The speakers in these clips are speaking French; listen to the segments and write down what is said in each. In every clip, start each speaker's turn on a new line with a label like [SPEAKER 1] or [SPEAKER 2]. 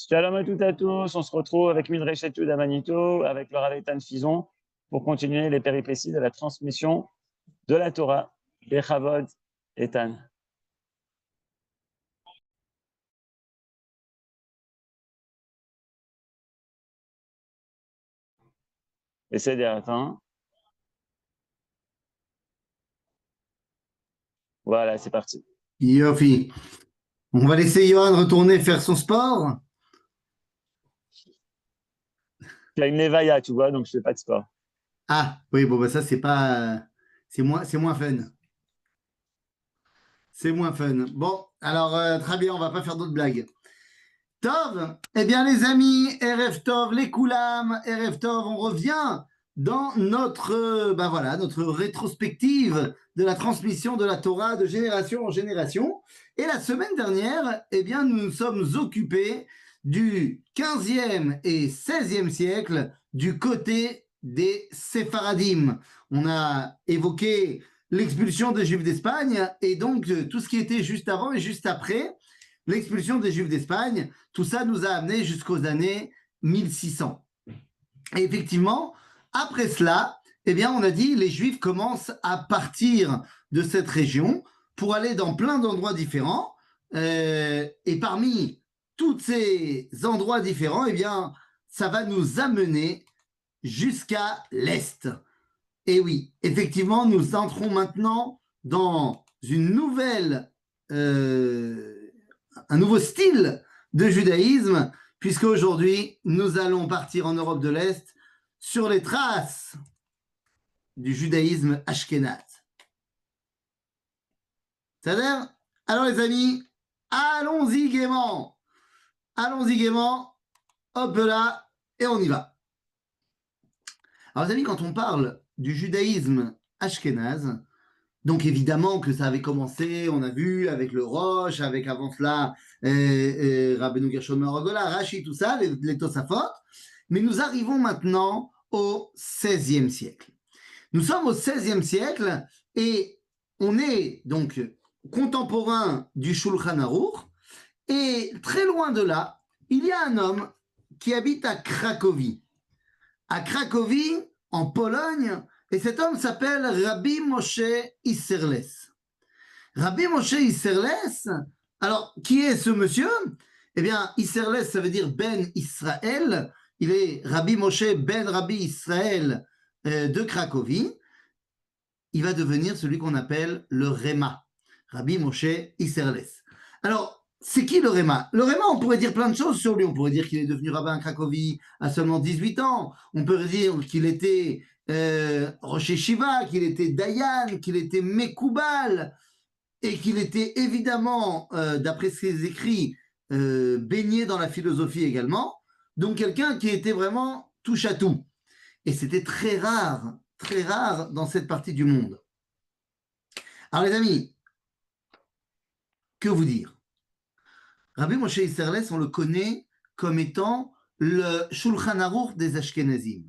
[SPEAKER 1] Shalom à tous, on se retrouve avec Midrash Etudes à Manito, avec le Rav Eitan Fison, pour continuer les péripéties de la transmission de la Torah, Bechavod Eitan. Essayez d'atteindre. Voilà, c'est parti.
[SPEAKER 2] Yofi. On va laisser Johan retourner faire son sport.
[SPEAKER 1] Il y a une Levaya, tu vois, donc je ne fais pas de sport.
[SPEAKER 2] Ah, oui, bon, bah ça, c'est pas. C'est moins fun. C'est moins fun. Bon, alors, très bien, on va pas faire d'autres blagues. Tov, eh bien, les amis, Erev Tov, les Koulam, Erev Tov, on revient dans notre, notre rétrospective de la transmission de la Torah de génération en génération. Et la semaine dernière, eh bien, nous nous sommes occupés du 15e et 16e siècle du côté des Séfaradim. On a évoqué l'expulsion des Juifs d'Espagne et donc tout ce qui était juste avant et juste après l'expulsion des Juifs d'Espagne. Tout ça nous a amené jusqu'aux années 1600. Et effectivement, après cela, eh bien, on a dit les Juifs commencent à partir de cette région pour aller dans plein d'endroits différents. Et parmi tous ces endroits différents, eh bien, ça va nous amener jusqu'à l'Est. Et oui, effectivement, nous entrons maintenant dans une nouvelle, un nouveau style de judaïsme, puisque aujourd'hui, nous allons partir en Europe de l'Est sur les traces du judaïsme ashkénaze. C'est-à-dire, alors les amis, allons-y gaiement. Allons-y gaiement. Hop là, et on y va. Alors les amis, quand on parle du judaïsme ashkénaze, donc évidemment que ça avait commencé, on a vu, avec le Rosh, avec avant cela Rabbeinu Gershon Merogola, Rashi, tout ça, les Tosafot. Mais nous arrivons maintenant au XVIe siècle. Nous sommes au XVIe siècle et on est donc contemporain du Shulchan Aruch. Et très loin de là, il y a un homme qui habite à Cracovie. À Cracovie, en Pologne, et cet homme s'appelle Rabbi Moshe Isserles. Rabbi Moshe Isserles, alors qui est ce monsieur? Eh bien, Isserles, ça veut dire Ben Israël. Il est Rabbi Moshe Ben Rabbi Israël de Cracovie. Il va devenir celui qu'on appelle le Réma, Rabbi Moshe Isserles. Alors, c'est qui le Réma? Le Réma, on pourrait dire plein de choses sur lui. On pourrait dire qu'il est devenu rabbin à Cracovie à seulement 18 ans. On peut dire qu'il était Rosh Yeshiva, qu'il était Dayan, qu'il était Mekoubal, et qu'il était évidemment, d'après ses écrits, baigné dans la philosophie également. Donc quelqu'un qui était vraiment touche à tout. Et c'était très rare dans cette partie du monde. Alors les amis, que vous dire? Rabbi Moshe Isserles, on le connaît comme étant le Shulchan Aruch des Ashkenazim.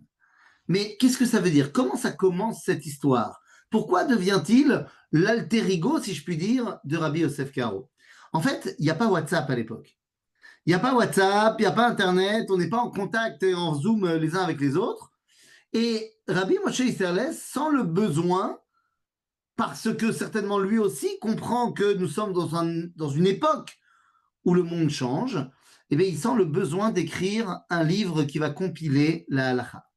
[SPEAKER 2] Mais qu'est-ce que ça veut dire? Comment ça commence cette histoire? Pourquoi devient-il l'alter ego, si je puis dire, de Rabbi Yosef Karo? En fait, il n'y a pas WhatsApp à l'époque. Il n'y a pas WhatsApp, il n'y a pas Internet, on n'est pas en contact et en Zoom les uns avec les autres. Et Rabbi Moshe Isserles sent le besoin, parce que certainement lui aussi comprend que nous sommes dans une époque où le monde change, eh bien, il sent le besoin d'écrire un livre qui va compiler la halakha.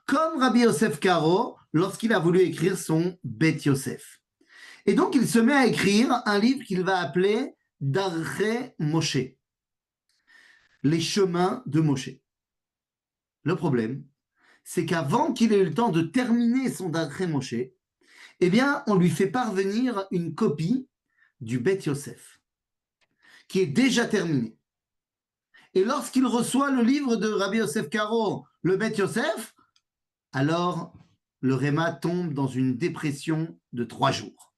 [SPEAKER 2] Comme Rabbi Yosef Karo, lorsqu'il a voulu écrire son Bet Yosef. Et donc, il se met à écrire un livre qu'il va appeler Darche Moshe, les chemins de Moshe. Le problème, c'est qu'avant qu'il ait eu le temps de terminer son Darche Moshe, eh bien, on lui fait parvenir une copie du Bet Yosef, qui est déjà terminée. Et lorsqu'il reçoit le livre de Rabbi Yosef Karo, le Bet Yosef, alors le Réma tombe dans une dépression de 3 jours.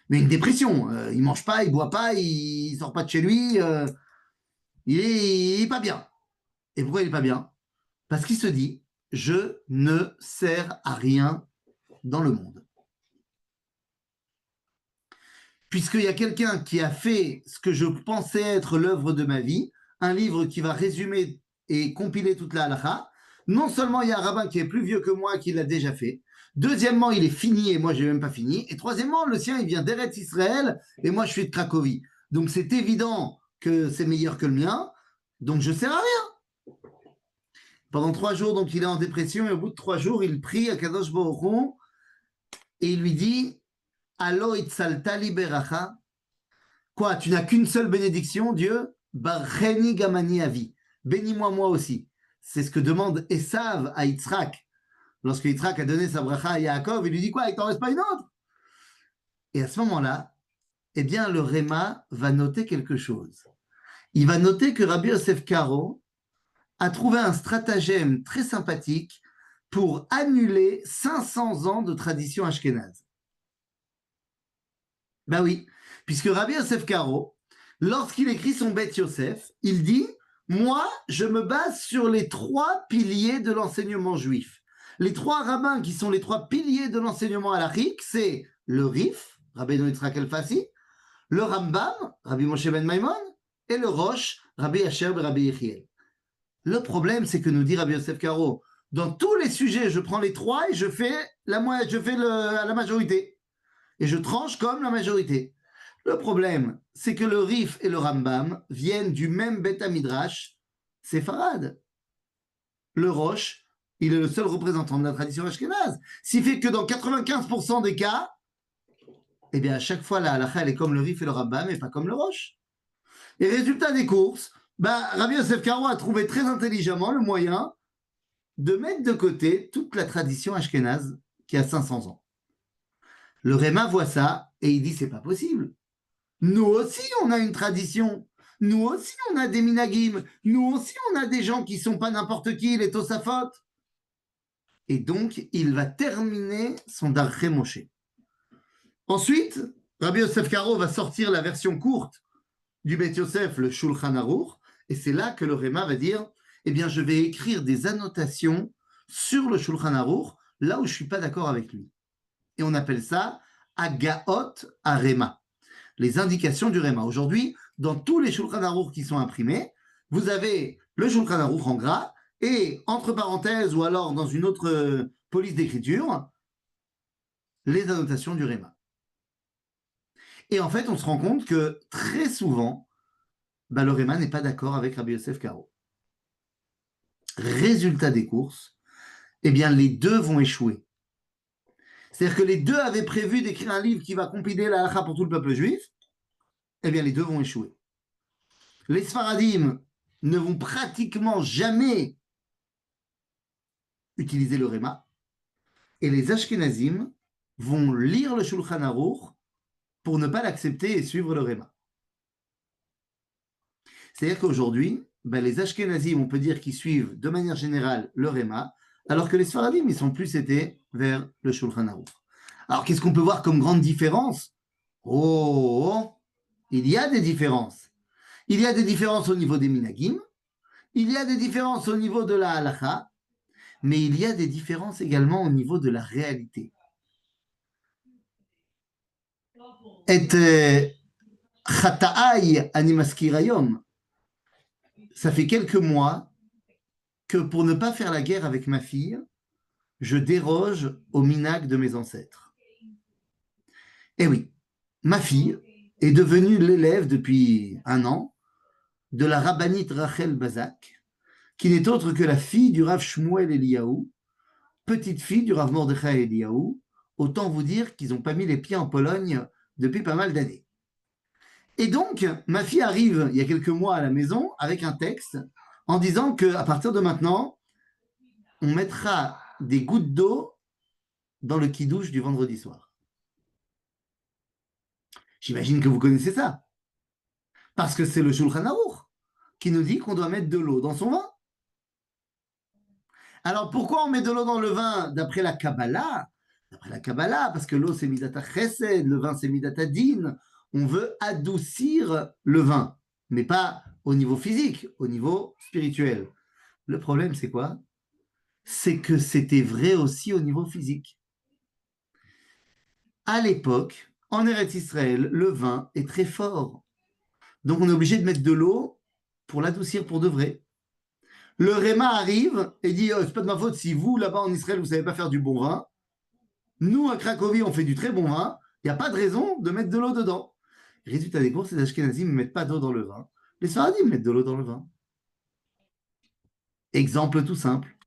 [SPEAKER 2] Mais une dépression, il ne mange pas, il ne boit pas, il ne sort pas de chez lui, il est pas bien. Et pourquoi il n'est pas bien? Parce qu'il se dit, je ne sers à rien dans le monde. Puisqu'il y a quelqu'un qui a fait ce que je pensais être l'œuvre de ma vie, un livre qui va résumer et compiler toute la halakha. Non seulement il y a un rabbin qui est plus vieux que moi qui l'a déjà fait, deuxièmement, il est fini et moi je n'ai même pas fini, et troisièmement, le sien, il vient d'Eretz Israël et moi je suis de Cracovie. Donc c'est évident que c'est meilleur que le mien, donc je ne sers à rien. Pendant 3 jours, donc il est en dépression, et au bout de 3 jours, il prie à Kadosh Baruch Hu, et il lui dit Allo itzaltali beracha. Quoi, tu n'as qu'une seule bénédiction, Dieu? Barreni gamani avi. Bénis-moi moi aussi. C'est ce que demande Esav à Yitzhak. Lorsque Yitzhak a donné sa bracha à Yaakov, il lui dit quoi? Il t'en reste pas une autre? Et à ce moment-là, eh bien, le Réma va noter quelque chose. Il va noter que Rabbi Yosef Karo a trouvé un stratagème très sympathique pour annuler 500 ans de tradition ashkénaze. Ben oui, puisque Rabbi Yosef Karo, lorsqu'il écrit son Bet Yosef, il dit « Moi, je me base sur les 3 piliers de l'enseignement juif. Les 3 rabbins qui sont les 3 piliers de l'enseignement halachique, c'est le Rif, Rabbi Yitzhak El-Fassi, le Rambam, Rabbi Moshe ben Maimon, et le Rosh, Rabbi Asher ben Rabbi Yechiel. Le problème, c'est que nous dit Rabbi Yosef Karo, dans tous les sujets, je prends les 3 et je fais la majorité. Et je tranche comme la majorité. Le problème, c'est que le Rif et le Rambam viennent du même Beth Midrash séfarade. Le Rosh, il est le seul représentant de la tradition ashkénaze. Ce qui fait que dans 95% des cas, eh bien, à chaque fois, la halakha, elle est comme le Rif et le Rambam, et pas comme le Rosh. Et résultat des courses, Rabbi Yosef Karo a trouvé très intelligemment le moyen de mettre de côté toute la tradition ashkénaze qui a 500 ans. Le Réma voit ça et il dit c'est pas possible. Nous aussi on a une tradition. Nous aussi on a des minagim. Nous aussi on a des gens qui sont pas n'importe qui, les Tosafot. Et donc il va terminer son Darché Moshe. Ensuite, Rabbi Yosef Karo va sortir la version courte du Bet Yosef, le Shulchan Aruch, et c'est là que le Réma va dire eh bien je vais écrire des annotations sur le Shulchan Aruch là où je suis pas d'accord avec lui. Et on appelle ça Agaot Arema, les indications du Réma. Aujourd'hui, dans tous les Shulchan Aruch qui sont imprimés, vous avez le Shulchan Aruch en gras et, entre parenthèses, ou alors dans une autre police d'écriture, les annotations du Réma. Et en fait, on se rend compte que très souvent, le Réma n'est pas d'accord avec Rabbi Yosef Karo. Résultat des courses, eh bien, les deux vont échouer. C'est-à-dire que les deux avaient prévu d'écrire un livre qui va compiler la halakha pour tout le peuple juif, eh bien, les deux vont échouer. Les Sfaradim ne vont pratiquement jamais utiliser le Réma, et les Ashkenazim vont lire le Shulchan Aruch pour ne pas l'accepter et suivre le Réma. C'est-à-dire qu'aujourd'hui, les Ashkenazim, on peut dire qu'ils suivent de manière générale le Réma, alors que les Sfaradim, ils sont plus été vers le Shulchan Aruch. Alors, qu'est-ce qu'on peut voir comme grande différence? Oh, il y a des différences. Il y a des différences au niveau des minagim, il y a des différences au niveau de la halakha, mais il y a des différences également au niveau de la réalité. Et Chata'ai Animaskirayom, ça fait quelques mois que pour ne pas faire la guerre avec ma fille, je déroge au minag de mes ancêtres. Eh oui, ma fille est devenue l'élève depuis 1 an de la rabbinite Rachel Bazak, qui n'est autre que la fille du Rav Shmuel Eliyahu, petite fille du Rav Mordechai Eliyahu. Autant vous dire qu'ils n'ont pas mis les pieds en Pologne depuis pas mal d'années. Et donc, ma fille arrive il y a quelques mois à la maison avec un texte en disant qu'à partir de maintenant, on mettra des gouttes d'eau dans le kidouche du vendredi soir. J'imagine que vous connaissez ça. Parce que c'est le Shulchan Aruch qui nous dit qu'on doit mettre de l'eau dans son vin. Alors pourquoi on met de l'eau dans le vin d'après la Kabbalah? D'après la Kabbalah, parce que l'eau c'est Midata Chesed, le vin c'est Midata Din. On veut adoucir le vin, mais pas au niveau physique, au niveau spirituel. Le problème c'est quoi? C'est que c'était vrai aussi au niveau physique. À l'époque, en Eretz Israël, le vin est très fort. Donc on est obligé de mettre de l'eau pour l'adoucir pour de vrai. Le Réma arrive et dit c'est pas de ma faute si vous, là-bas en Israël, vous savez pas faire du bon vin. Nous, à Cracovie, on fait du très bon vin. Il n'y a pas de raison de mettre de l'eau dedans. Résultat des courses, les Ashkénazim ne mettent pas d'eau dans le vin. Les Sfaradim mettent de l'eau dans le vin. Exemple tout simple.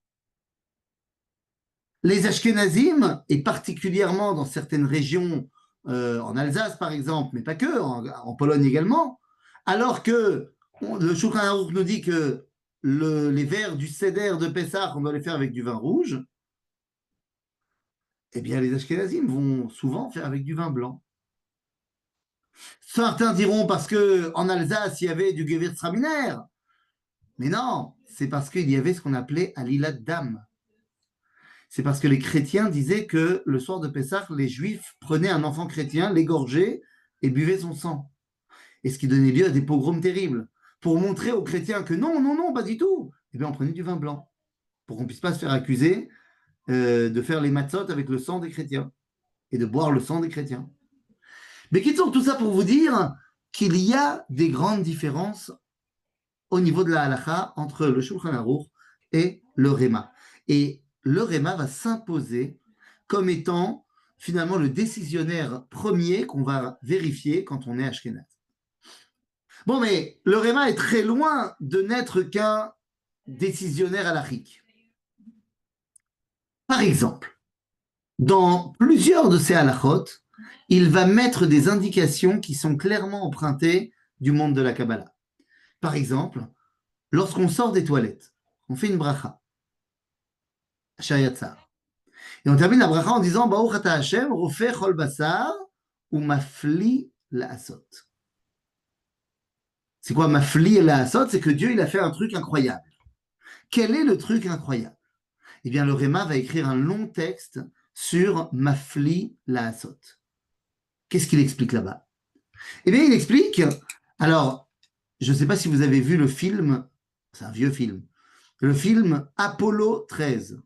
[SPEAKER 2] Les Ashkénazim, et particulièrement dans certaines régions, en Alsace par exemple, mais pas que, en Pologne également, alors que le Shulchan Aruch nous dit que les verres du Seder de Pessah, on doit les faire avec du vin rouge, eh bien les Ashkénazim vont souvent faire avec du vin blanc. Certains diront parce qu'en Alsace, il y avait du Gewürztraminer. Mais non, c'est parce qu'il y avait ce qu'on appelait Alilat Dam. C'est parce que les chrétiens disaient que le soir de Pessah, les juifs prenaient un enfant chrétien, l'égorgeaient et buvaient son sang. Et ce qui donnait lieu à des pogroms terribles. Pour montrer aux chrétiens que non, non, non, pas du tout. Eh bien, on prenait du vin blanc. Pour qu'on ne puisse pas se faire accuser de faire les matzot avec le sang des chrétiens et de boire le sang des chrétiens. Mais qui sont tout ça pour vous dire qu'il y a des grandes différences au niveau de la halakha entre le Shulchan Aruch et le Réma. Et le Réma va s'imposer comme étant finalement le décisionnaire premier qu'on va vérifier quand on est Ashkenaz. Bon, mais le Réma est très loin de n'être qu'un décisionnaire halachique. Par exemple, dans plusieurs de ces halachot, il va mettre des indications qui sont clairement empruntées du monde de la Kabbalah. Par exemple, lorsqu'on sort des toilettes, on fait une bracha, Shayatzar. Et on termine la bracha en disant Baruch ata Hashem, rofeh chol basar, ou mafli la'asot. C'est quoi mafli la'asot? C'est que Dieu, il a fait un truc incroyable. Quel est le truc incroyable? Eh bien, le Réma va écrire un long texte sur mafli la'asot. Qu'est-ce qu'il explique là-bas? Eh bien, il explique, alors, je ne sais pas si vous avez vu le film, c'est un vieux film, le film Apollo 13.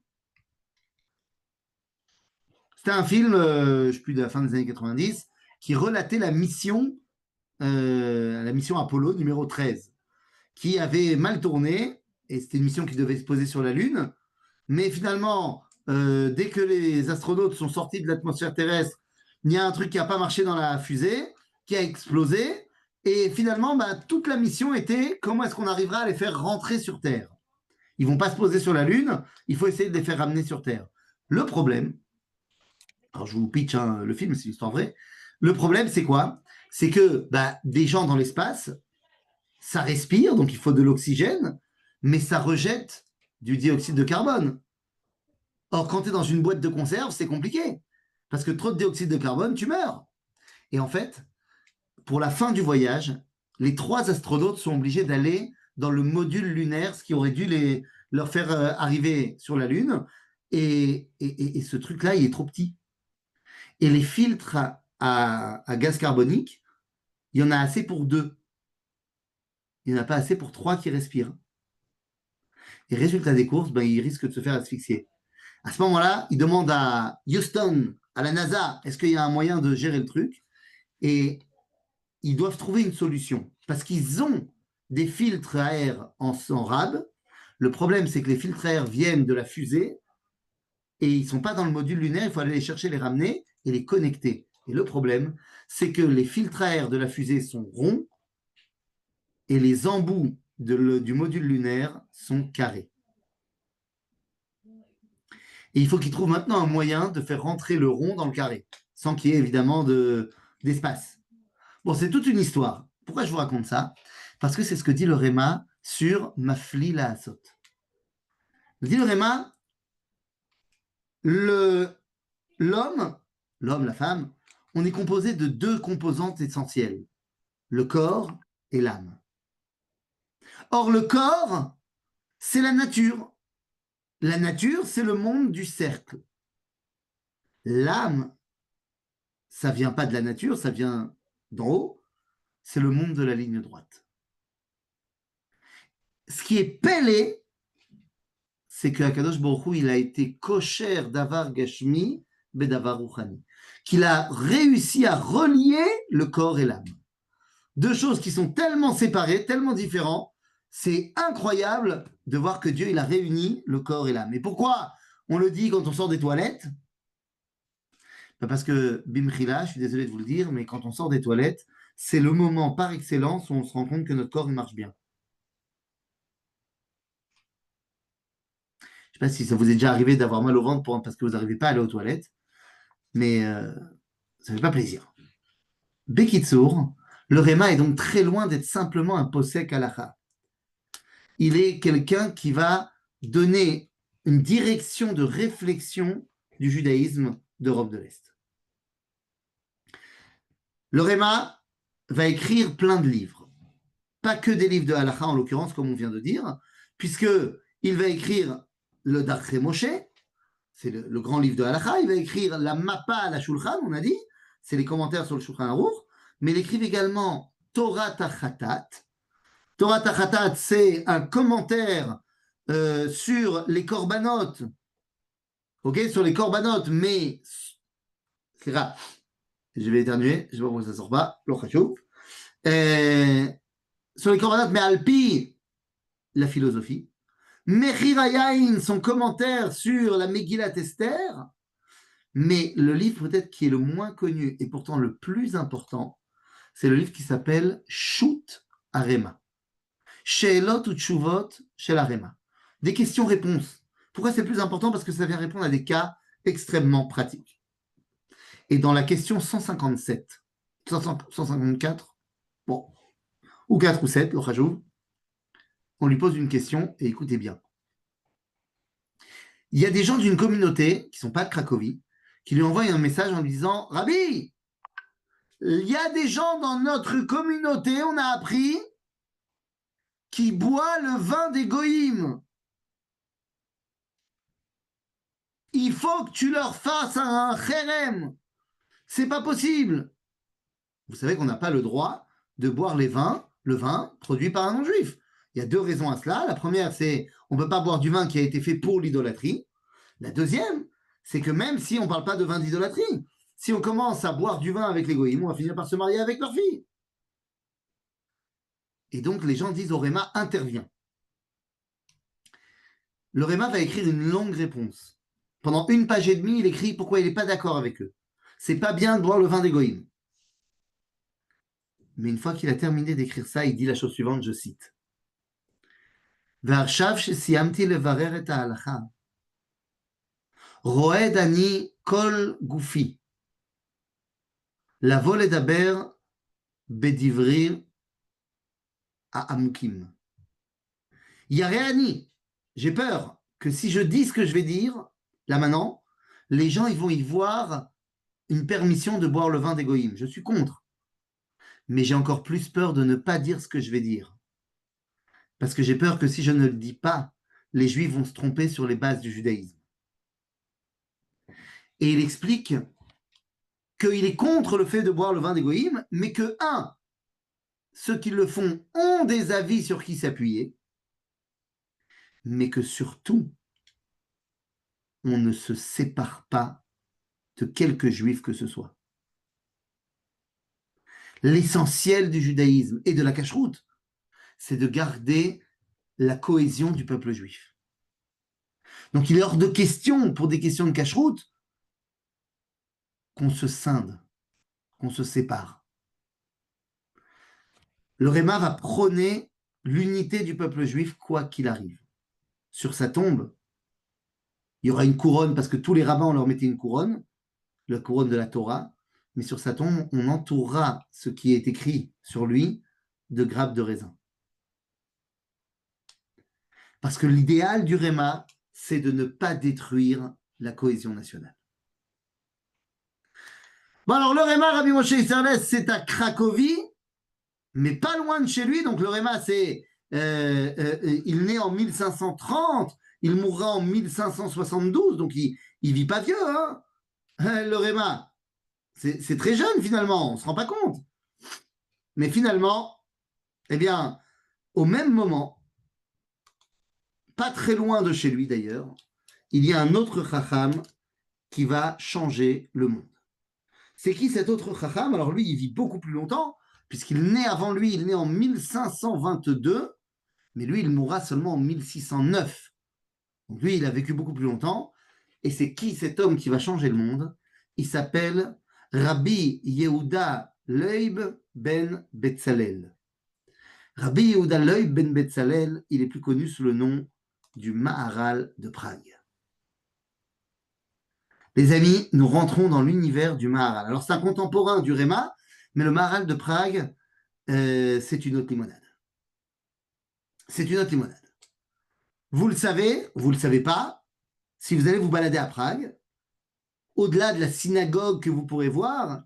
[SPEAKER 2] C'était un film, je ne sais plus, de la fin des années 90, qui relatait la mission Apollo numéro 13, qui avait mal tourné, et c'était une mission qui devait se poser sur la Lune, mais finalement, dès que les astronautes sont sortis de l'atmosphère terrestre, il y a un truc qui n'a pas marché dans la fusée, qui a explosé, et finalement, toute la mission était comment est-ce qu'on arrivera à les faire rentrer sur Terre. Ils ne vont pas se poser sur la Lune, il faut essayer de les faire ramener sur Terre. Le problème, alors je vous pitch le film, c'est une histoire vraie, le problème c'est quoi? C'est que des gens dans l'espace, ça respire, donc il faut de l'oxygène, mais ça rejette du dioxyde de carbone. Or, quand tu es dans une boîte de conserve, c'est compliqué, parce que trop de dioxyde de carbone, tu meurs. Et en fait, pour la fin du voyage, les 3 astronautes sont obligés d'aller dans le module lunaire, ce qui aurait dû leur faire arriver sur la Lune. Et ce truc-là, il est trop petit. Et les filtres à gaz carbonique, il y en a assez pour 2. Il n'y en a pas assez pour 3 qui respirent. Et résultat des courses, ils risquent de se faire asphyxier. À ce moment-là, ils demandent à Houston, à la NASA, est-ce qu'il y a un moyen de gérer le truc? Et ils doivent trouver une solution. Parce qu'ils ont des filtres à air en rab. Le problème, c'est que les filtres à air viennent de la fusée et ils ne sont pas dans le module lunaire. Il faut aller les chercher, les ramener et les connecter. Et le problème, c'est que les filtres à air de la fusée sont ronds et les embouts du module lunaire sont carrés. Et il faut qu'ils trouvent maintenant un moyen de faire rentrer le rond dans le carré, sans qu'il y ait évidemment d'espace. Bon, c'est toute une histoire. Pourquoi je vous raconte ça? Parce que c'est ce que dit le Réma sur Mafli La'asot. Dit le Réma, l'homme, la femme, on est composé de 2 composantes essentielles, le corps et l'âme. Or, le corps, c'est la nature. La nature, c'est le monde du cercle. L'âme, ça ne vient pas de la nature, ça vient d'en haut, c'est le monde de la ligne droite. Ce qui est pellé, c'est que Akadosh Baruch Hu, il a été kosher davar gashmi bedavar ruchani, qu'il a réussi à relier le corps et l'âme. 2 choses qui sont tellement séparées, tellement différentes, C'est incroyable de voir que Dieu, il a réuni le corps et l'âme. Et pourquoi on le dit quand on sort des toilettes? Parce que, Bimchila, je suis désolé de vous le dire, mais quand on sort des toilettes, c'est le moment par excellence où on se rend compte que notre corps, il marche bien. Je ne sais pas si ça vous est déjà arrivé d'avoir mal au ventre parce que vous n'arrivez pas à aller aux toilettes, mais ça ne fait pas plaisir. Bekitsour, le Réma est donc très loin d'être simplement un posek halakha. Il est quelqu'un qui va donner une direction de réflexion du judaïsme d'Europe de l'Est. Le Réma va écrire plein de livres. Pas que des livres de halakha, en l'occurrence, comme on vient de dire, puisqu'il va écrire le Darkhe Moshe, c'est le grand livre de halakha, il va écrire la Mappa à la Shulchan, on a dit, c'est les commentaires sur le Shulchan Aruch, mais il écrive également Torah Tachatat. Torah Tachatat, c'est un commentaire sur les corbanotes, ok, sur les corbanotes, mais c'est grave. Je vais éternuer, je ne sais pas pourquoi ça ne sort pas, sur les corbanotes, mais Alpi, la philosophie. Mechir Hayayin, son commentaire sur la Megillat Esther, mais le livre peut-être qui est le moins connu et pourtant le plus important, c'est le livre qui s'appelle Shoot Arema. She'elot ou Tshuvot Shel Arema. Des questions-réponses. Pourquoi c'est plus important? Parce que ça vient répondre à des cas extrêmement pratiques. Et dans la question 157, 154, bon, ou 4 ou 7, le Chajouv, on lui pose une question et écoutez bien. Il y a des gens d'une communauté qui ne sont pas de Cracovie qui lui envoient un message en lui disant « Rabbi, il y a des gens dans notre communauté, on a appris, qui boivent le vin des goïms. Il faut que tu leur fasses un kherem. C'est pas possible. » Vous savez qu'on n'a pas le droit de boire le vin produit par un non-juif. Il y a deux raisons à cela. La première, c'est on ne peut pas boire du vin qui a été fait pour l'idolâtrie. La deuxième, c'est que même si on ne parle pas de vin d'idolâtrie, si on commence à boire du vin avec les goïms, on va finir par se marier avec leur fille. Et donc les gens disent au Réma, intervient. Le Réma va écrire une longue réponse. Pendant 1 page et demie, il écrit pourquoi il n'est pas d'accord avec eux. C'est pas bien de boire le vin des goïms. Mais une fois qu'il a terminé d'écrire ça, il dit la chose suivante, je cite. ועכשיו שסיימתי לברר את ההלכה, רועד אני כל גופי, לבוא לדבר בדברי העמוקים. Yaréani, j'ai peur que si je dis ce que je vais dire, là maintenant, les gens ils vont y voir une permission de boire le vin des goïms. Je suis contre. Mais j'ai encore plus peur de ne pas dire ce que je vais dire. Parce que j'ai peur que si je ne le dis pas, les Juifs vont se tromper sur les bases du judaïsme. Et il explique qu'il est contre le fait de boire le vin des goïms, mais que, ceux qui le font ont des avis sur qui s'appuyer, mais que surtout, on ne se sépare pas de quelque juif que ce soit. L'essentiel du judaïsme et de la cacheroute, c'est de garder la cohésion du peuple juif. Donc il est hors de question, pour des questions de cacheroute, qu'on se scinde, qu'on se sépare. Le Réma va prôner l'unité du peuple juif, quoi qu'il arrive. Sur sa tombe, il y aura une couronne, parce que tous les rabbins, on leur mettait une couronne, la couronne de la Torah, mais sur sa tombe, on entourera ce qui est écrit sur lui de grappes de raisin. Parce que l'idéal du Réma, c'est de ne pas détruire la cohésion nationale. Bon, alors le Réma, Rabbi Moshe Isserles, c'est à Cracovie, mais pas loin de chez lui. Donc le Réma, il naît en 1530, il mourra en 1572, donc il vit pas vieux, hein. Le Réma, c'est très jeune finalement, on ne se rend pas compte. Mais finalement, eh bien, au même moment, pas très loin de chez lui d'ailleurs, il y a un autre Chacham qui va changer le monde. C'est qui cet autre Chacham? Alors lui, il vit beaucoup plus longtemps, puisqu'il naît avant lui, il naît en 1522, Mais lui, il mourra seulement en 1609. Donc lui, il a vécu beaucoup plus longtemps. Et c'est qui cet homme qui va changer le monde? Il s'appelle Rabbi Yehuda Leib ben Betzalel. Rabbi Yehuda Leib ben Betzalel, il est plus connu sous le nom du Maharal de Prague. Les amis, nous rentrons dans l'univers du Maharal. Alors, c'est un contemporain du Réma, mais le Maharal de Prague, c'est une autre limonade. C'est une autre limonade. Vous le savez, vous ne le savez pas, si vous allez vous balader à Prague, au-delà de la synagogue que vous pourrez voir,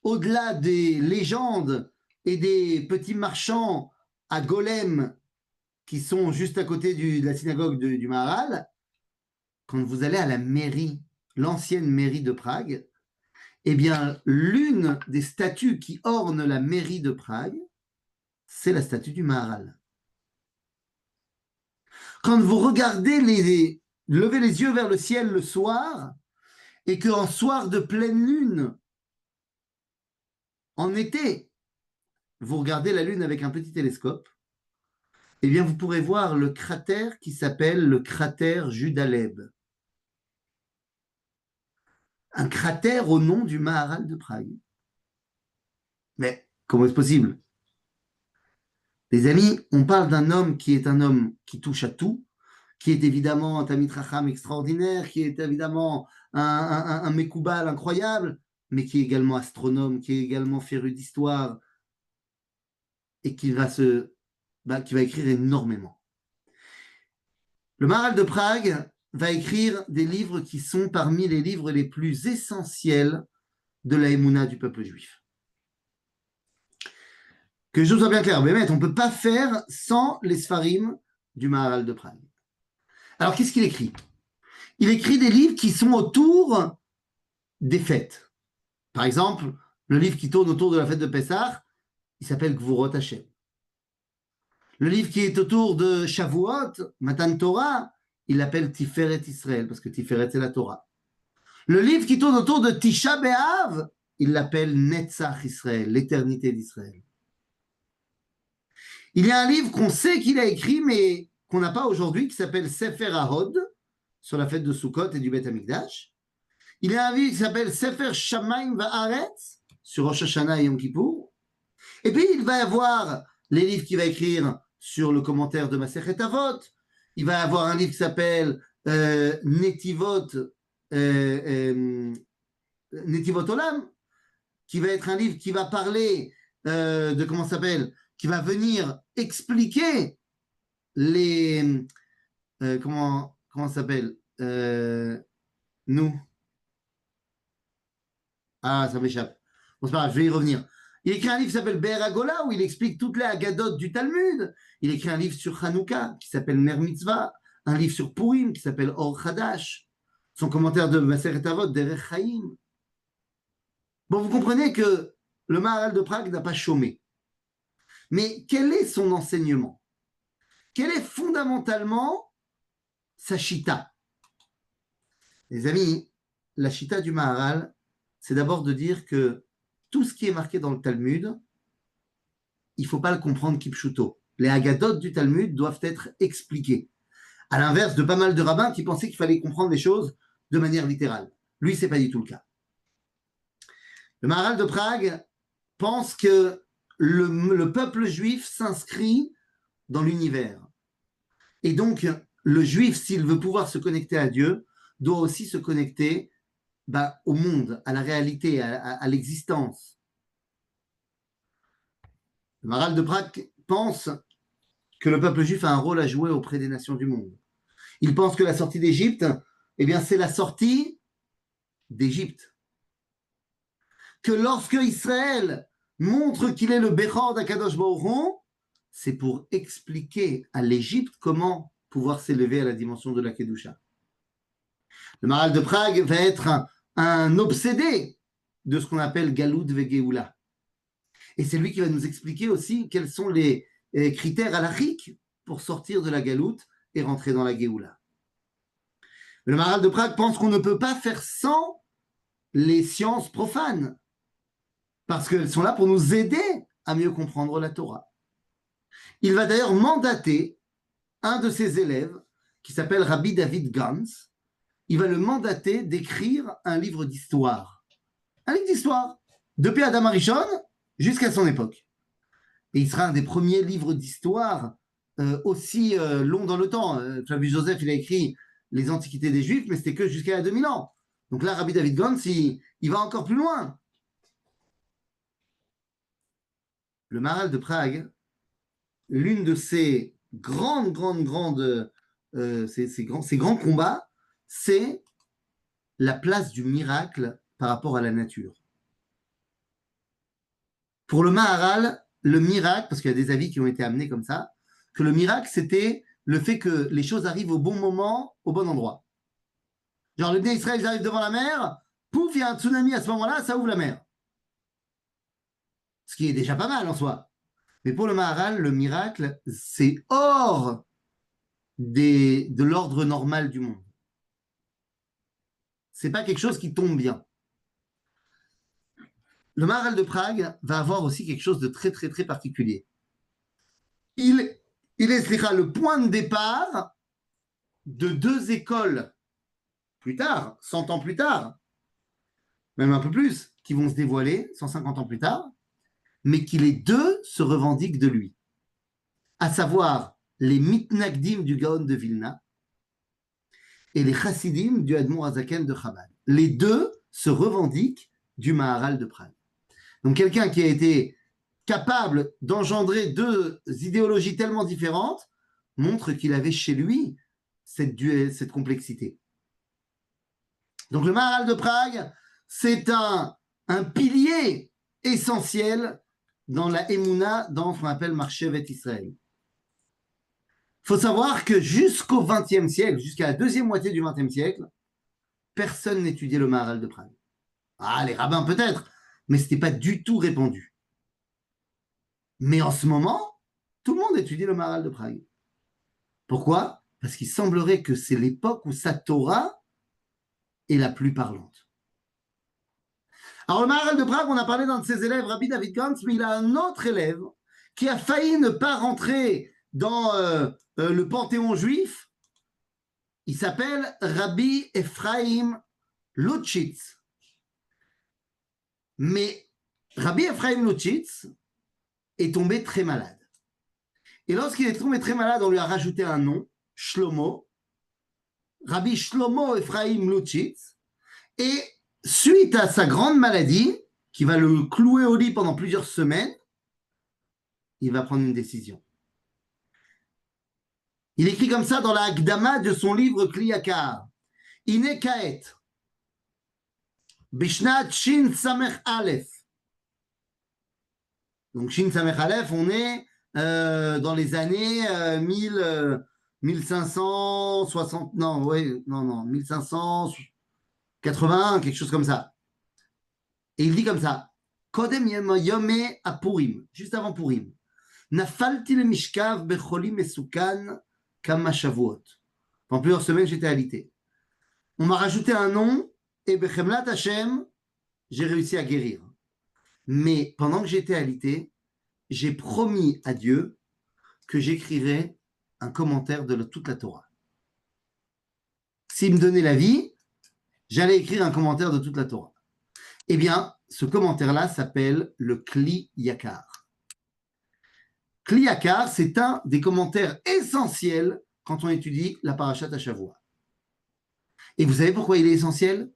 [SPEAKER 2] au-delà des légendes et des petits marchands à Golem qui sont juste à côté de la synagogue du Maharal, quand vous allez à la mairie, l'ancienne mairie de Prague, eh bien, l'une des statues qui ornent la mairie de Prague, c'est la statue du Maharal. Quand vous regardez levez les yeux vers le ciel le soir, et qu'en soir de pleine lune, en été, vous regardez la lune avec un petit télescope, eh bien, vous pourrez voir le cratère qui s'appelle le cratère Judaleb. Un cratère au nom du Maharal de Prague. Mais comment est-ce possible? Les amis, on parle d'un homme qui est un homme qui touche à tout, qui est évidemment un Tamid Chacham extraordinaire, qui est évidemment un Mekoubal incroyable, mais qui est également astronome, qui est également féru d'histoire, et qui va écrire énormément. Le Maharal de Prague va écrire des livres qui sont parmi les livres les plus essentiels de la Emouna du peuple juif. Que je sois bien clair, mais on ne peut pas faire sans les Sfarim du Maharal de Prague. Alors, qu'est-ce qu'il écrit? Il écrit des livres qui sont autour des fêtes. Par exemple, le livre qui tourne autour de la fête de Pessah, il s'appelle Gvurot Hashem. Le livre qui est autour de Shavuot, Matan Torah, il l'appelle Tiferet Israël, parce que Tiferet, c'est la Torah. Le livre qui tourne autour de Tisha B'Av, il l'appelle Netzach Israël, l'éternité d'Israël. Il y a un livre qu'on sait qu'il a écrit, mais qu'on n'a pas aujourd'hui, qui s'appelle Sefer Ahod, sur la fête de Sukkot et du Beth Amikdash. Il y a un livre qui s'appelle Sefer Shamayim Va'aretz, sur Rosh Hashanah et Yom Kippour. Et puis, il va y avoir les livres qu'il va écrire sur le commentaire de Masechet Avot. Il va y avoir un livre qui s'appelle Netivot Olam, qui va être un livre qui va parler de, comment ça s'appelle, qui va venir expliquer les... comment ça s'appelle nous. Ah, ça m'échappe. Bon, c'est pas grave, je vais y revenir. Il écrit un livre qui s'appelle Be'er Hagola, où il explique toutes les Haggadot du Talmud. Il écrit un livre sur Hanouka, qui s'appelle Ner Mitzvah. Un livre sur Purim, qui s'appelle Or Chadash. Son commentaire de Masechet Avot, Derech Chaim. Bon, vous comprenez que le Maharal de Prague n'a pas chômé. Mais quel est son enseignement? Quelle est fondamentalement sa chita? Les amis, la chita du Maharal, c'est d'abord de dire que tout ce qui est marqué dans le Talmud, il ne faut pas le comprendre kipshuto. Les Haggadot du Talmud doivent être expliqués. À l'inverse de pas mal de rabbins qui pensaient qu'il fallait comprendre les choses de manière littérale. Lui, ce n'est pas du tout le cas. Le Maharal de Prague pense que le peuple juif s'inscrit dans l'univers. Et donc, le juif, s'il veut pouvoir se connecter à Dieu, doit aussi se connecter au monde, à la réalité, à l'existence. Le Maharal de Prague pense que le peuple juif a un rôle à jouer auprès des nations du monde. Il pense que la sortie d'Égypte, eh bien, c'est la sortie d'Égypte. Que lorsque Israël montre qu'il est le Bechor d'Akadosh Baruch Hu, c'est pour expliquer à l'Égypte comment pouvoir s'élever à la dimension de la Kedusha. Le Maharal de Prague va être un obsédé de ce qu'on appelle Galout Vegeoula. Et c'est lui qui va nous expliquer aussi quels sont les critères halachiques pour sortir de la Galoute et rentrer dans la Géoula. Le Maharal de Prague pense qu'on ne peut pas faire sans les sciences profanes, parce qu'elles sont là pour nous aider à mieux comprendre la Torah. Il va d'ailleurs mandater un de ses élèves, qui s'appelle Rabbi David Gans, il va le mandater d'écrire un livre d'histoire. Un livre d'histoire, depuis Adam Arishon jusqu'à son époque. Et il sera un des premiers livres d'histoire aussi long dans le temps. Flavius Joseph, il a écrit les Antiquités des Juifs, mais c'était que jusqu'à 2000 ans. Donc là, Rabbi David Gans, il va encore plus loin. Le Maharal de Prague, l'une de ses grands combats, c'est la place du miracle par rapport à la nature. Pour le Maharal, le miracle, parce qu'il y a des avis qui ont été amenés comme ça, que le miracle, c'était le fait que les choses arrivent au bon moment, au bon endroit. Genre, les Bnei Israël, ils arrivent devant la mer, pouf, il y a un tsunami à ce moment-là, ça ouvre la mer. Ce qui est déjà pas mal en soi. Mais pour le Maharal, le miracle, c'est hors de l'ordre normal du monde. C'est pas quelque chose qui tombe bien. Le Maharal de Prague va avoir aussi quelque chose de très, très, très particulier. Il est le point de départ de deux écoles plus tard, 100 ans plus tard, même un peu plus, qui vont se dévoiler 150 ans plus tard, mais qui les deux se revendiquent de lui. À savoir les Mitnagdim du Gaon de Vilna et les Chassidim du Admor Hazaken de Chabad. Les deux se revendiquent du Maharal de Prague. Donc quelqu'un qui a été capable d'engendrer deux idéologies tellement différentes montre qu'il avait chez lui cette complexité. Donc le Maharal de Prague, c'est un pilier essentiel dans la Emouna, dans ce qu'on appelle Marchevet Israël. Il faut savoir que jusqu'au XXe siècle, jusqu'à la deuxième moitié du XXe siècle, personne n'étudiait le Maharal de Prague. Ah, les rabbins peut-être, mais ce n'était pas du tout répandu. Mais en ce moment, tout le monde étudie le Maharal de Prague. Pourquoi? Parce qu'il semblerait que c'est l'époque où sa Torah est la plus parlante. Alors le Maharal de Prague, on a parlé d'un de ses élèves, Rabbi David Gans, mais il a un autre élève qui a failli ne pas rentrer dans le panthéon juif. Il s'appelle Rabbi Ephraim Lutschitz. Mais Rabbi Ephraim Lutschitz est tombé très malade. Et lorsqu'il est tombé très malade, on lui a rajouté un nom, Shlomo, Rabbi Shlomo Ephraim Lutschitz. Et suite à sa grande maladie, qui va le clouer au lit pendant plusieurs semaines, il va prendre une décision. Il écrit comme ça dans la Hakdama de son livre Kli Yakar. Ine Kaet, Bishnat Shin Samech Aleph. Donc Shin Samech Aleph, on est dans les années 1560, non, 1580, quelque chose comme ça. Et il dit comme ça, Kodem Yome à Purim, juste avant Purim. Nafalti le Mishkav Becholi Mesukan Kama Shavuot. Pendant plusieurs semaines, j'étais alité. On m'a rajouté un nom et Bechemlat Hashem, j'ai réussi à guérir. Mais pendant que j'étais alité, j'ai promis à Dieu que j'écrirais un commentaire de toute la Torah. S'il me donnait la vie, j'allais écrire un commentaire de toute la Torah. Eh bien, ce commentaire-là s'appelle le Kli Yakar. Kli Yakar, c'est un des commentaires essentiels quand on étudie la Parashat HaShavua. Et vous savez pourquoi il est essentiel?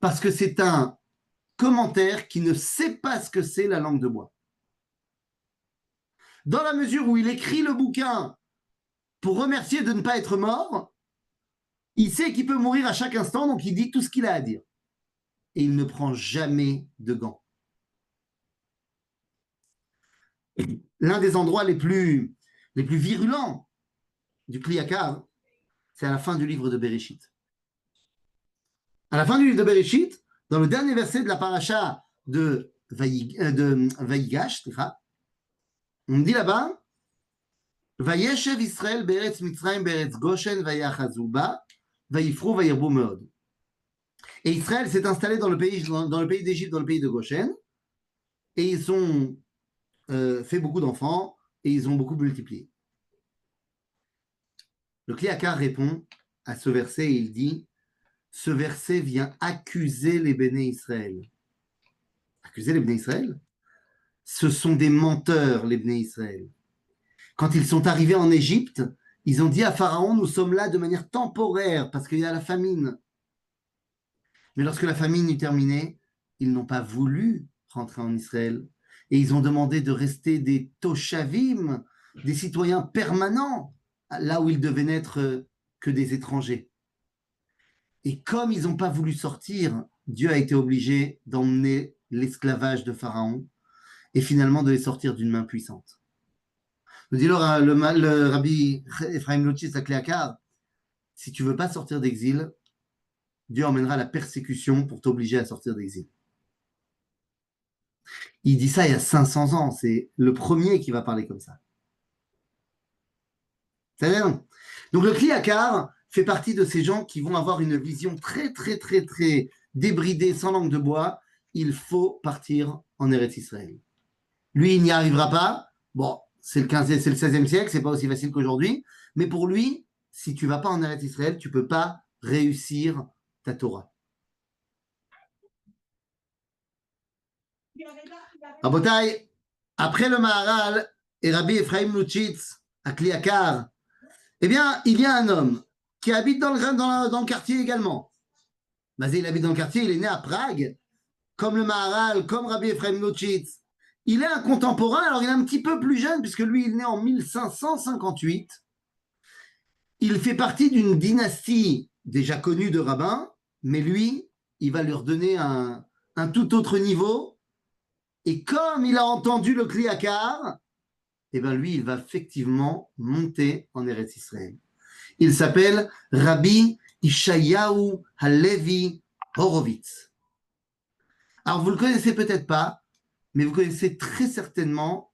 [SPEAKER 2] Parce que c'est un commentaire qui ne sait pas ce que c'est la langue de bois. Dans la mesure où il écrit le bouquin pour remercier de ne pas être mort, il sait qu'il peut mourir à chaque instant, donc il dit tout ce qu'il a à dire. Et il ne prend jamais de gants. L'un des endroits les plus virulents du Kli Yakar, c'est à la fin du livre de Bereshit. À la fin du livre de Bereshit, dans le dernier verset de la paracha de Vayigash, on dit là-bas, Vayeshev Israël be'eretz Mitzrayim be'eretz Goshen vayachazu ba vayifru vayirbu meod. Et Israël s'est installé dans le pays d'Égypte, dans le pays de Goshen, et ils ont fait beaucoup d'enfants, et ils ont beaucoup multiplié. Le Kliakar répond à ce verset et il dit, ce verset vient accuser les Béné Israël. Accuser les Béné Israël? Ce sont des menteurs, les Béné Israël. Quand ils sont arrivés en Égypte, ils ont dit à Pharaon, nous sommes là de manière temporaire parce qu'il y a la famine. Mais lorsque la famine eut terminé, ils n'ont pas voulu rentrer en Israël. Et ils ont demandé de rester des Toshavim, des citoyens permanents, là où ils devaient n'être que des étrangers. Et comme ils n'ont pas voulu sortir, Dieu a été obligé d'emmener l'esclavage de Pharaon et finalement de les sortir d'une main puissante. Nous dit le rabbi Ephraim Lotchis à Kleakar, si tu ne veux pas sortir d'exil, Dieu emmènera la persécution pour t'obliger à sortir d'exil. Il dit ça il y a 500 ans, c'est le premier qui va parler comme ça. C'est-à-dire, donc le Kliakar fait partie de ces gens qui vont avoir une vision très, très, très, très débridée, sans langue de bois. Il faut partir en Eretz Israël. Lui, il n'y arrivera pas. Bon, c'est le 15e, c'est le 16e siècle, c'est pas aussi facile qu'aujourd'hui. Mais pour lui, si tu vas pas en Eretz Israël, tu peux pas réussir ta Torah. Rabotai, après le Maharal et Rabbi Ephraim Lutchitz à Kliakar, eh bien, il y a un homme qui habite dans le quartier également. Mazé, il habite dans le quartier, il est né à Prague, comme le Maharal, comme Rabbi Ephraim Lutchitz. Il est un contemporain, alors il est un petit peu plus jeune, puisque lui, il est né en 1558. Il fait partie d'une dynastie déjà connue de rabbins, mais lui, il va leur donner un tout autre niveau. Et comme il a entendu le Kliakar, eh bien lui, il va effectivement monter en Eretz Israël. Il s'appelle Rabbi Ishayahu Halevi Horowitz. Alors, vous ne le connaissez peut-être pas, mais vous connaissez très certainement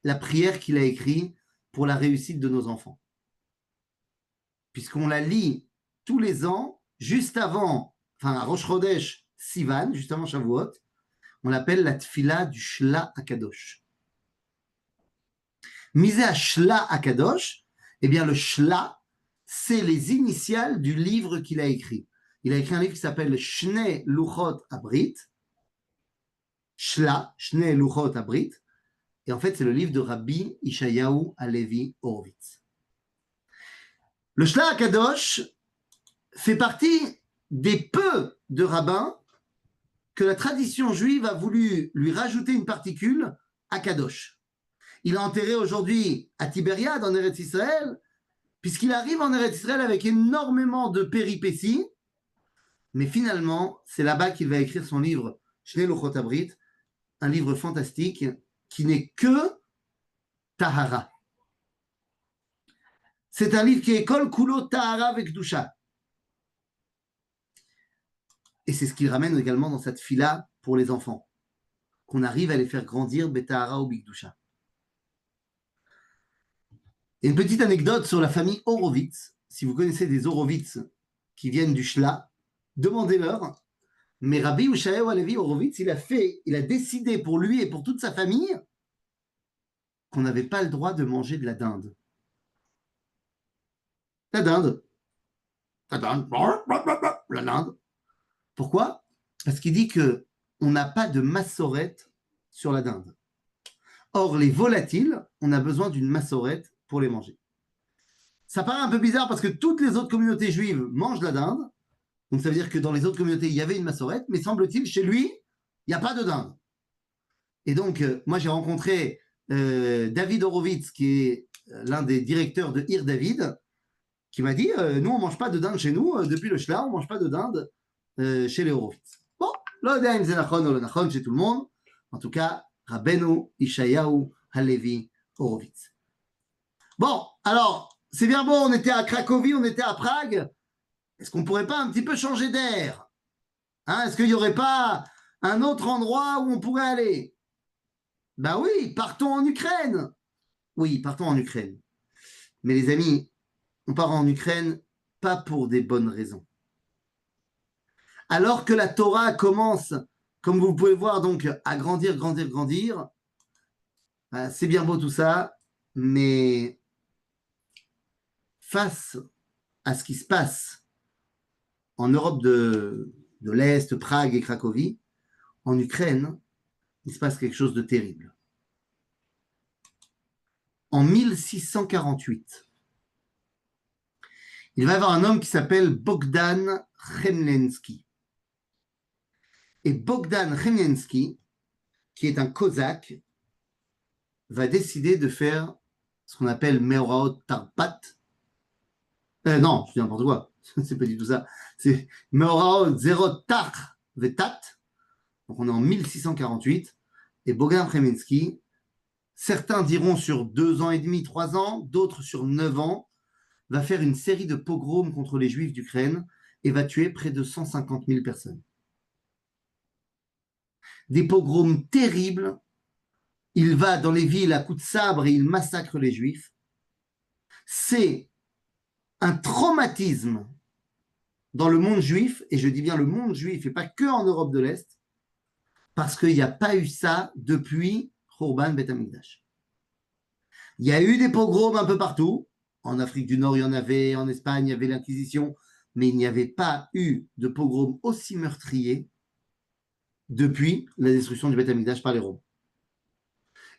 [SPEAKER 2] la prière qu'il a écrite pour la réussite de nos enfants. Puisqu'on la lit tous les ans, juste avant, enfin à Rosh Chodesh Sivan, juste avant Shavuot, on l'appelle la Tfila du Shla Akadosh. Misé à Shla Akadosh, eh bien le Shla, c'est les initiales du livre qu'il a écrit. Il a écrit un livre qui s'appelle Shnei Luchot Abrit, Shla, Shnei Luchot Abrit, et en fait c'est le livre de Rabbi Ishayahu Halevi Horowitz. Le Shla Akadosh fait partie des peu de rabbins que la tradition juive a voulu lui rajouter une particule, Akadosh. Il est enterré aujourd'hui à Tibériade, en Eretz Israël, puisqu'il arrive en Eretz Israël avec énormément de péripéties, mais finalement, c'est là-bas qu'il va écrire son livre Shnei Luchot Abrit, un livre fantastique qui n'est que Tahara. C'est un livre qui est Kol Kulo Tahara avec Dusha. Et c'est ce qu'il ramène également dans cette fila pour les enfants, qu'on arrive à les faire grandir Betahara ou Bigdusha. Et une petite anecdote sur la famille Horowitz. Si vous connaissez des Horowitz qui viennent du Shla, demandez-leur. Mais Rabbi Ishayahu Halevi Horowitz, il a décidé pour lui et pour toute sa famille qu'on n'avait pas le droit de manger de la dinde. La dinde. La dinde. La dinde. Pourquoi? Parce qu'il dit qu'on n'a pas de massorette sur la dinde. Or, les volatiles, on a besoin d'une massorette pour les manger. Ça paraît un peu bizarre parce que toutes les autres communautés juives mangent la dinde. Donc, ça veut dire que dans les autres communautés, il y avait une massorette, mais semble-t-il, chez lui, il n'y a pas de dinde. Et donc, moi, j'ai rencontré David Horowitz, qui est l'un des directeurs de Ir David, qui m'a dit, nous, on ne mange pas de dinde chez nous. Depuis le Shla, on ne mange pas de dinde chez les Horowitz. Bon, לא יודע אם זה נכון או לא נכון chez tout le monde. En tout cas, Rabbeinu Ishayahu Halevi Horowitz. Bon, alors, c'est bien bon, on était à Cracovie, on était à Prague. Est-ce qu'on ne pourrait pas un petit peu changer d'air, hein? Est-ce qu'il n'y aurait pas un autre endroit où on pourrait aller? Ben oui, partons en Ukraine. Oui, partons en Ukraine. Mais les amis, on part en Ukraine pas pour des bonnes raisons. Alors que la Torah commence, comme vous pouvez voir, donc à grandir, c'est bien beau tout ça, mais face à ce qui se passe en Europe de l'Est, Prague et Cracovie, en Ukraine, il se passe quelque chose de terrible. En 1648, il va y avoir un homme qui s'appelle Bogdan Chmelnytsky. Et Bogdan Chmelnytsky, qui est un cosaque, va décider de faire ce qu'on appelle Meoraot Tarpat. Non, je dis n'importe quoi. C'est pas du tout ça. C'est Meoraot Zerot Tar Vetat. Donc on est en 1648. Et Bogdan Chmelnytsky, certains diront sur 2 ans et demi, 3 ans, d'autres sur 9 ans, va faire une série de pogroms contre les Juifs d'Ukraine et va tuer près de 150 000 personnes. Des pogroms terribles. Il va dans les villes à coups de sabre et il massacre les Juifs. C'est un traumatisme dans le monde juif, et je dis bien le monde juif, et pas que en Europe de l'Est, parce qu'il n'y a pas eu ça depuis Khurban Bet Hamikdash. Il y a eu des pogroms un peu partout. En Afrique du Nord, il y en avait, en Espagne, il y avait l'Inquisition, mais il n'y avait pas eu de pogrom aussi meurtrier depuis la destruction du Bet Hamikdash par les Romains.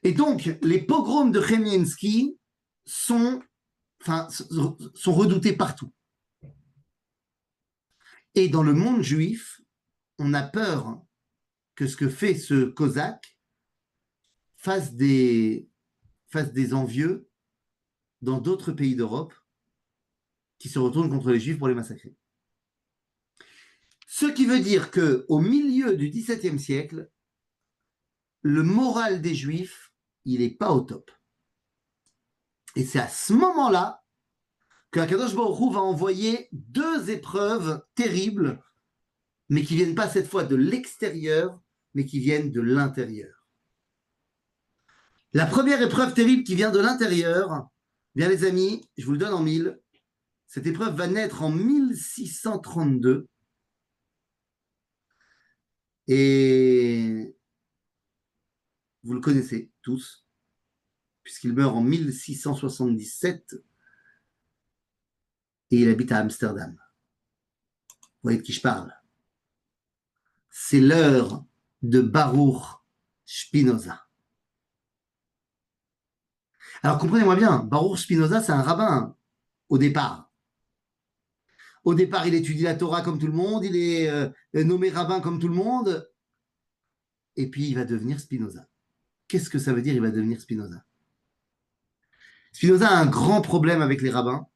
[SPEAKER 2] Et donc, les pogroms de Chmelnytsky sont redoutés partout. Et dans le monde juif, on a peur que ce que fait ce cosaque fasse des envieux dans d'autres pays d'Europe qui se retournent contre les Juifs pour les massacrer. Ce qui veut dire qu'au milieu du XVIIe siècle, le moral des Juifs, il n'est pas au top. Et c'est à ce moment-là que Akadosh Baruch Hu va envoyer 2 épreuves terribles, mais qui ne viennent pas cette fois de l'extérieur, mais qui viennent de l'intérieur. La première épreuve terrible qui vient de l'intérieur, bien les amis, je vous le donne en 1000, cette épreuve va naître en 1632, et vous le connaissez tous, puisqu'il meurt en 1677, et il habite à Amsterdam. Vous voyez de qui je parle? C'est l'heure de Baruch Spinoza. Alors comprenez-moi bien, Baruch Spinoza, c'est un rabbin au départ. Au départ, il étudie la Torah comme tout le monde, il est nommé rabbin comme tout le monde, et puis il va devenir Spinoza. Qu'est-ce que ça veut dire, il va devenir Spinoza? Spinoza a un grand problème avec les rabbins,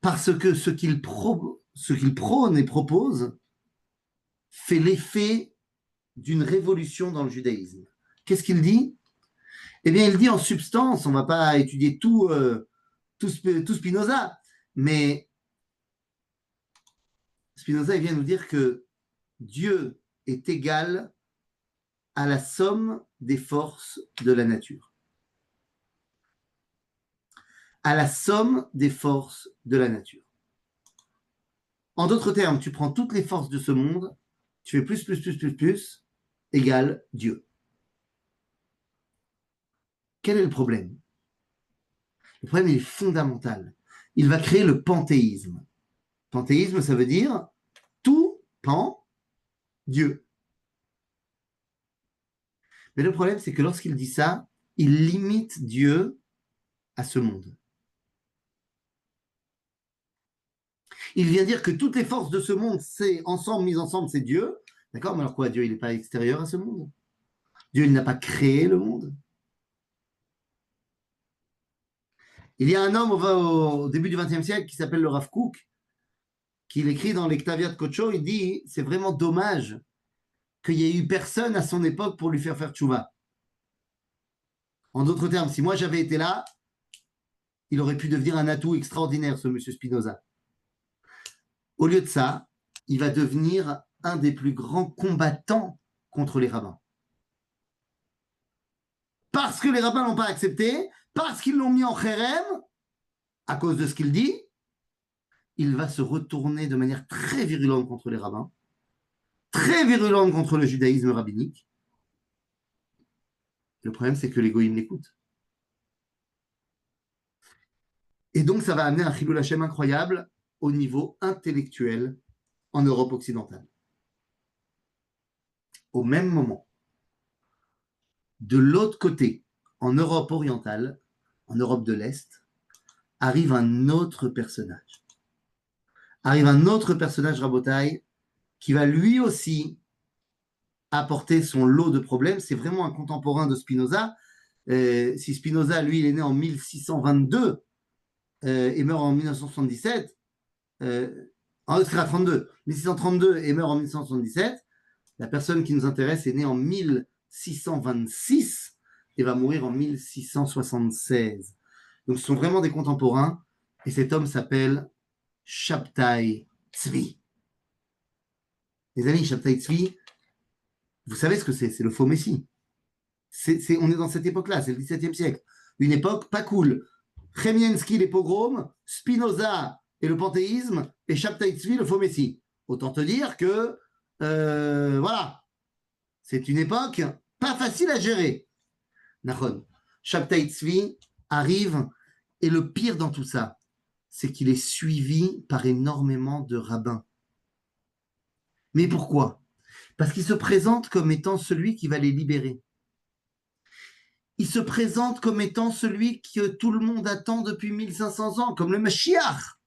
[SPEAKER 2] parce que ce qu'il prône et propose fait l'effet d'une révolution dans le judaïsme. Qu'est-ce qu'il dit? Eh bien, il dit en substance, on ne va pas étudier tout Spinoza, mais Spinoza il vient nous dire que Dieu est égal à la somme des forces de la nature. À la somme des forces de la nature. En d'autres termes, tu prends toutes les forces de ce monde, tu fais plus, égale Dieu. Quel est le problème? Le problème, il est fondamental. Il va créer le panthéisme. Panthéisme, ça veut dire tout pan, Dieu. Mais le problème, c'est que lorsqu'il dit ça, il limite Dieu à ce monde. Il vient dire que toutes les forces de ce monde, c'est ensemble, mises ensemble, c'est Dieu. D'accord? Mais alors quoi, Dieu, il n'est pas extérieur à ce monde? Dieu, il n'a pas créé le monde. Il y a un homme au début du XXe siècle qui s'appelle le Rav Kook, qui écrit dans les Ktaviat Kocho, il dit, c'est vraiment dommage qu'il n'y ait eu personne à son époque pour lui faire tchouva. En d'autres termes, si moi j'avais été là, il aurait pu devenir un atout extraordinaire, ce monsieur Spinoza. Au lieu de ça, il va devenir un des plus grands combattants contre les rabbins. Parce que les rabbins ne l'ont pas accepté, parce qu'ils l'ont mis en kherem, à cause de ce qu'il dit, il va se retourner de manière très virulente contre les rabbins, très virulente contre le judaïsme rabbinique. Le problème, c'est que les goïms l'écoutent. Et donc, ça va amener un Chilul Hashem incroyable au niveau intellectuel en Europe occidentale. Au même moment, de l'autre côté, en Europe orientale, en Europe de l'Est, arrive un autre personnage. Rabotai, qui va lui aussi apporter son lot de problèmes. C'est vraiment un contemporain de Spinoza. Si Spinoza, lui, il est né en 1622 et meurt en 1977, en 32, 1632 et meurt en 1977, la personne qui nous intéresse est née en 1626 et va mourir en 1676. Donc ce sont vraiment des contemporains et cet homme s'appelle Shabtai Tzvi. Les amis, Shabtai Tzvi, vous savez ce que c'est? C'est le faux messie. On est dans cette époque-là, c'est le XVIIe siècle. Une époque pas cool. Chemiensky, les pogroms, Spinoza et le panthéisme, et Shabtai Tzvi, le faux messie. Autant te dire que, voilà, c'est une époque pas facile à gérer. Nachon. Shabtai Tzvi arrive, et le pire dans tout ça, c'est qu'il est suivi par énormément de rabbins. Mais pourquoi? Parce qu'il se présente comme étant celui qui va les libérer. Il se présente comme étant celui que tout le monde attend depuis 1500 ans, comme le Mashiach.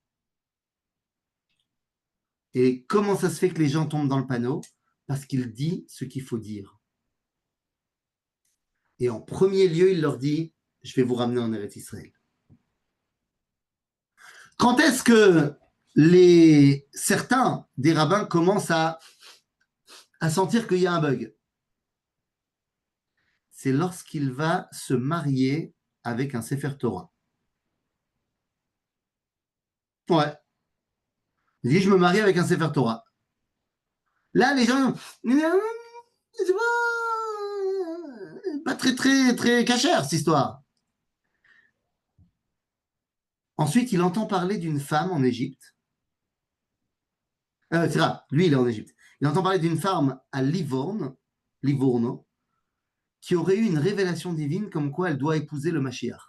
[SPEAKER 2] Et comment ça se fait que les gens tombent dans le panneau? Parce qu'il dit ce qu'il faut dire. Et en premier lieu, il leur dit, je vais vous ramener en Eretz Israël. Quand est-ce que certains des rabbins commencent à sentir qu'il y a un bug? C'est lorsqu'il va se marier avec un Sefer Torah. Ouais. Il dit, je me marie avec un Sefer Torah. Là, les gens, c'est pas très, très, très cachère, cette histoire. Ensuite, il entend parler d'une femme en Égypte. C'est grave, lui, il est en Égypte. Il entend parler d'une femme à Livorno, qui aurait eu une révélation divine comme quoi elle doit épouser le Mashiach.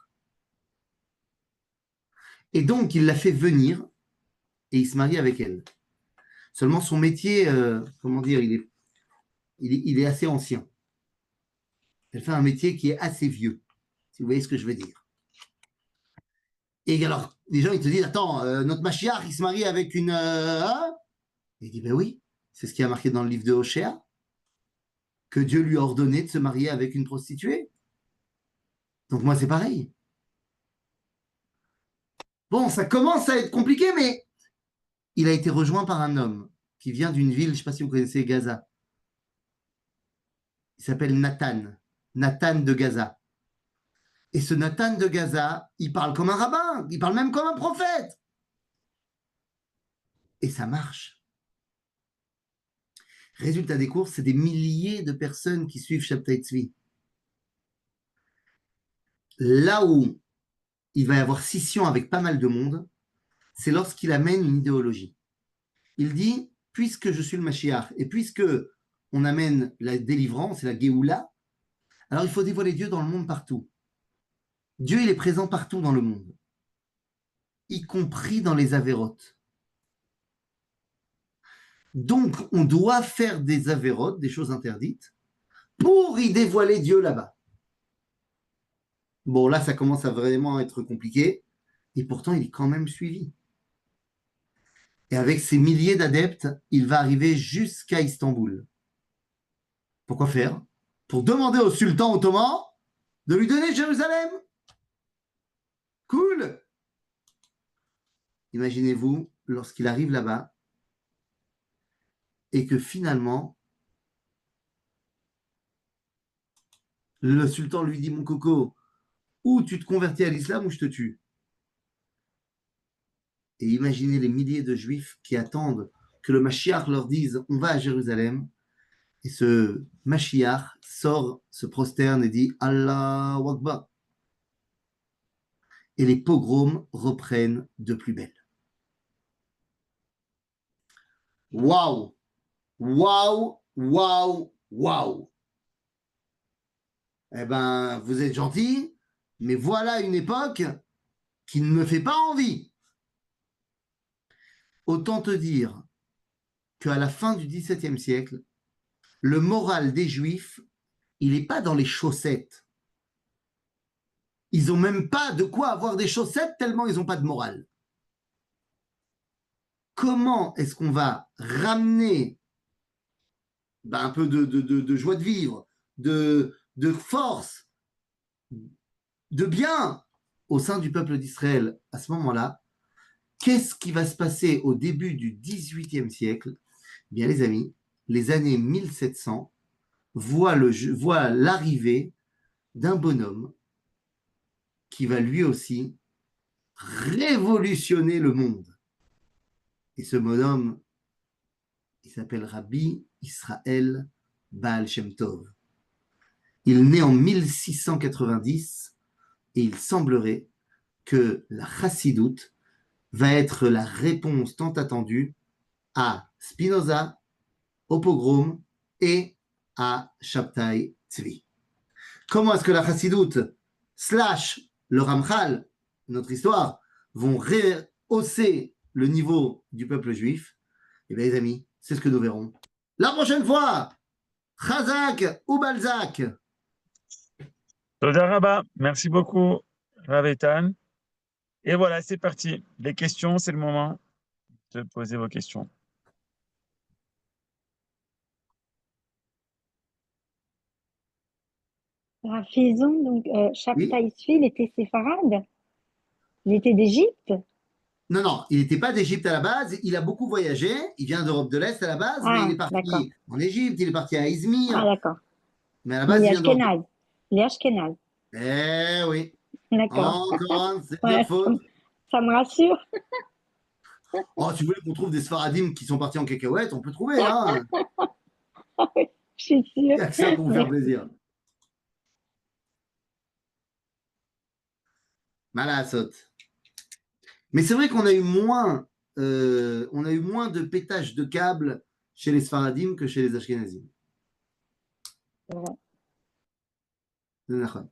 [SPEAKER 2] Et donc, il l'a fait venir et il se marie avec elle. Seulement, son métier, comment dire, il est assez ancien. Elle fait un métier qui est assez vieux, si vous voyez ce que je veux dire. Et alors, les gens, ils te disent, attends, notre Mashiach, il se marie avec une... il dit, ben oui, c'est ce qui a marqué dans le livre de Hoshea, que Dieu lui a ordonné de se marier avec une prostituée. Donc moi, c'est pareil. Bon, ça commence à être compliqué, mais il a été rejoint par un homme qui vient d'une ville, je ne sais pas si vous connaissez Gaza. Il s'appelle Nathan de Gaza. Et ce Nathan de Gaza, il parle comme un rabbin, il parle même comme un prophète. Et ça marche. Résultat des courses, c'est des milliers de personnes qui suivent Shabtai Tzvi. Là où il va y avoir scission avec pas mal de monde, c'est lorsqu'il amène une idéologie. Il dit, puisque je suis le Mashiach, et puisque on amène la délivrance et la Géoula, alors il faut dévoiler Dieu dans le monde partout. Dieu, il est présent partout dans le monde, y compris dans les avérotes. Donc, on doit faire des avérotes, des choses interdites, pour y dévoiler Dieu là-bas. Bon, là, ça commence à vraiment être compliqué, et pourtant, il est quand même suivi. Et avec ses milliers d'adeptes, il va arriver jusqu'à Istanbul. Pourquoi faire? Pour demander au sultan ottoman de lui donner Jérusalem. Cool! Imaginez-vous, lorsqu'il arrive là-bas, et que finalement, le sultan lui dit, mon coco, ou tu te convertis à l'islam ou je te tue. Et imaginez les milliers de juifs qui attendent que le Mashiach leur dise, on va à Jérusalem, et ce Mashiach sort, se prosterne et dit, Allahu Akbar. Et les pogroms reprennent de plus belle. Waouh! Waouh! Waouh! Waouh! Eh ben, vous êtes gentils, mais voilà une époque qui ne me fait pas envie. Autant te dire qu'à la fin du XVIIe siècle, le moral des Juifs, il n'est pas dans les chaussettes. Ils n'ont même pas de quoi avoir des chaussettes tellement ils n'ont pas de morale. Comment est-ce qu'on va ramener un peu de joie de vivre, de force, de bien au sein du peuple d'Israël à ce moment-là? Qu'est-ce qui va se passer au début du XVIIIe siècle? Eh bien, les amis, les années 1700 voient l'arrivée d'un bonhomme qui va lui aussi révolutionner le monde. Et ce bonhomme, il s'appelle Rabbi Israël Baal Shem Tov. Il naît en 1690 et il semblerait que la chassidoute va être la réponse tant attendue à Spinoza, au pogrom et à Shabtai Tzvi. Comment est-ce que la chassidoute slash le Ramchal, notre histoire, vont rehausser le niveau du peuple juif? Eh bien, les amis, c'est ce que nous verrons la prochaine fois. Chazak ou Balzac?
[SPEAKER 1] Toda Rabba, merci beaucoup, Rav Eitan. Et voilà, c'est parti. Les questions, c'est le moment de poser vos questions.
[SPEAKER 3] Rafizon, donc
[SPEAKER 2] Oui.
[SPEAKER 3] Shabtai Tzvi, il était séfarade. Il était d'Égypte.
[SPEAKER 2] Non, non, il n'était pas d'Égypte à la base. Il a beaucoup voyagé. Il vient d'Europe de l'Est à la base, mais il
[SPEAKER 3] Ah,
[SPEAKER 2] est
[SPEAKER 3] d'accord.
[SPEAKER 2] parti en Égypte, il est parti à
[SPEAKER 3] Ah,
[SPEAKER 2] Izmir.
[SPEAKER 3] d'accord.
[SPEAKER 2] Mais à la
[SPEAKER 3] Mais
[SPEAKER 2] base,
[SPEAKER 3] il
[SPEAKER 2] il
[SPEAKER 3] est
[SPEAKER 2] vient d'Europe de
[SPEAKER 3] Ashkenaz. Il est Ashkenaz.
[SPEAKER 2] l'Est. Eh oui.
[SPEAKER 3] D'accord.
[SPEAKER 2] Encore un, c'est de
[SPEAKER 3] Ouais,
[SPEAKER 2] leur faute.
[SPEAKER 3] ça me rassure.
[SPEAKER 2] Oh, si vous voulez qu'on trouve des Sfaradim qui sont partis en cacahuète, on peut trouver, hein.
[SPEAKER 3] Je suis
[SPEAKER 2] Il
[SPEAKER 3] sûre.
[SPEAKER 2] n'y a que ça pour vous faire plaisir. Malasot. Mais c'est vrai qu'on a eu moins, de pétage de câbles chez les Sfaradim que chez les Ashkenazim.
[SPEAKER 3] Ouais.
[SPEAKER 2] C'est d'accord.